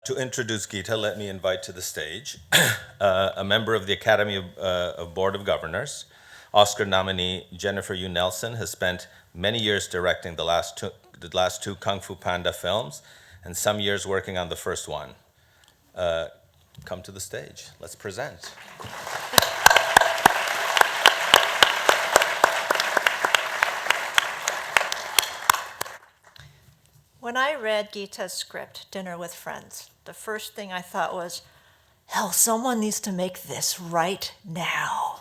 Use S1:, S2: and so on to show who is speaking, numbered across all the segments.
S1: To introduce Geeta, let me invite to the stage a member of the Academy of Board of Governors. Oscar nominee Jennifer Yu Nelson has spent many years directing the last two Kung Fu Panda films and some years working on the first one. Come to the stage. Let's present.
S2: When I read Geeta's script, Dinner with Friends, the first thing I thought was, hell, someone needs to make this right now.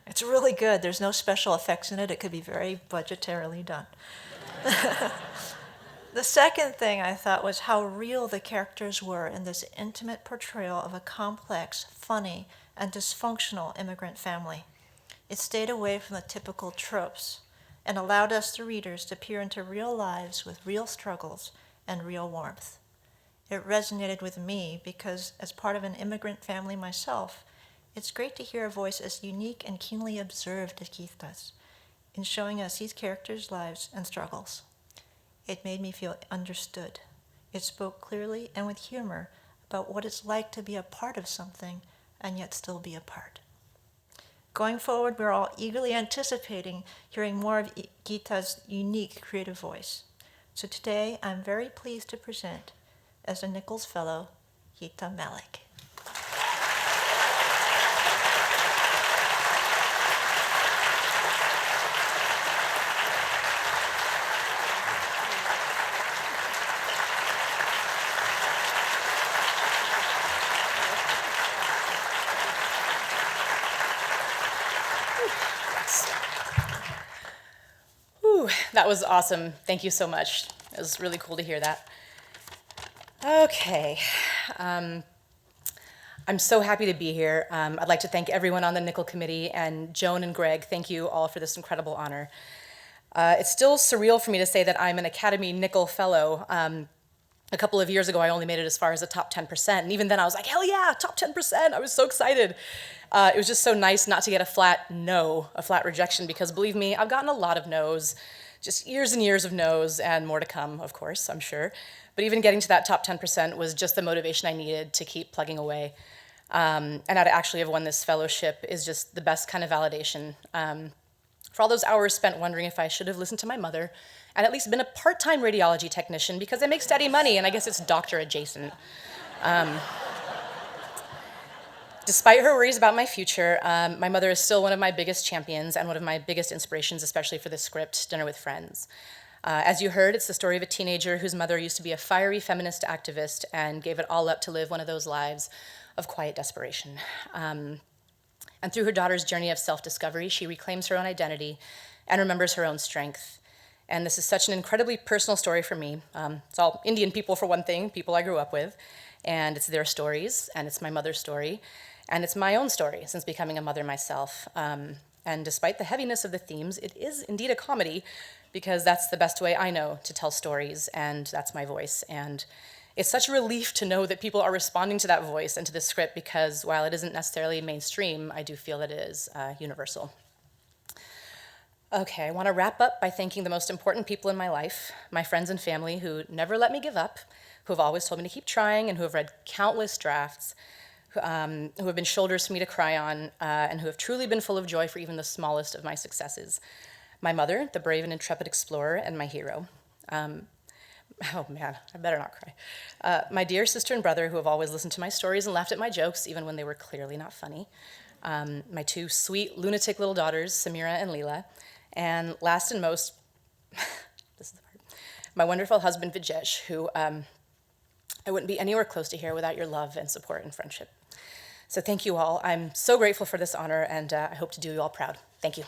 S2: It's really good. There's no special effects in it. It could be very budgetarily done. The second thing I thought was how real the characters were in this intimate portrayal of a complex, funny, and dysfunctional immigrant family. It stayed away from the typical tropes and allowed us, the readers, to peer into real lives with real struggles and real warmth. It resonated with me because, as part of an immigrant family myself, it's great to hear a voice as unique and keenly observed as Geeta's in showing us these characters' lives and struggles. It made me feel understood. It spoke clearly and with humor about what it's like to be a part of something and yet still be apart. Going forward, we're all eagerly anticipating hearing more of Geeta's unique creative voice. So today, I'm very pleased to present, as a Nicholl Fellow, Geeta Malik.
S3: That was awesome. Thank you so much. It was really cool to hear that. Okay. I'm so happy to be here. I'd like to thank everyone on the Nicholl Committee, and Joan and Greg, thank you all for this incredible honor. It's still surreal for me to say that I'm an Academy Nicholl Fellow. A couple of years ago, I only made it as far as the top 10%, and even then I was like, hell yeah, top 10%, I was so excited. It was just so nice not to get a flat no, a flat rejection, because believe me, I've gotten a lot of no's, just years and years of no's, and more to come, of course, I'm sure. But even getting to that top 10% was just the motivation I needed to keep plugging away. And now to actually have won this fellowship is just the best kind of validation. For all those hours spent wondering if I should have listened to my mother and at least been a part-time radiology technician, because I make steady money and I guess it's doctor adjacent. Despite her worries about my future, my mother is still one of my biggest champions and one of my biggest inspirations, especially for this script, Dinner with Friends. As you heard, it's the story of a teenager whose mother used to be a fiery feminist activist and gave it all up to live one of those lives of quiet desperation. And through her daughter's journey of self-discovery, she reclaims her own identity and remembers her own strength. And this is such an incredibly personal story for me. It's all Indian people, for one thing, people I grew up with, and it's their stories, and it's my mother's story, and it's my own story since becoming a mother myself. And despite the heaviness of the themes, it is indeed a comedy, because that's the best way I know to tell stories, and that's my voice. And it's such a relief to know that people are responding to that voice and to the script, because while it isn't necessarily mainstream, I do feel that it is universal. Okay, I want to wrap up by thanking the most important people in my life, my friends and family who never let me give up, who have always told me to keep trying, and who have read countless drafts, who have been shoulders for me to cry on, and who have truly been full of joy for even the smallest of my successes. My mother, the brave and intrepid explorer, and my hero. Oh man, I better not cry. My dear sister and brother, who have always listened to my stories and laughed at my jokes, even when they were clearly not funny. My two sweet, lunatic little daughters, Samira and Leela. And last and most, this is the part, my wonderful husband, Vijesh, who I wouldn't be anywhere close to here without your love and support and friendship. So thank you all. I'm so grateful for this honor, and I hope to do you all proud. Thank you.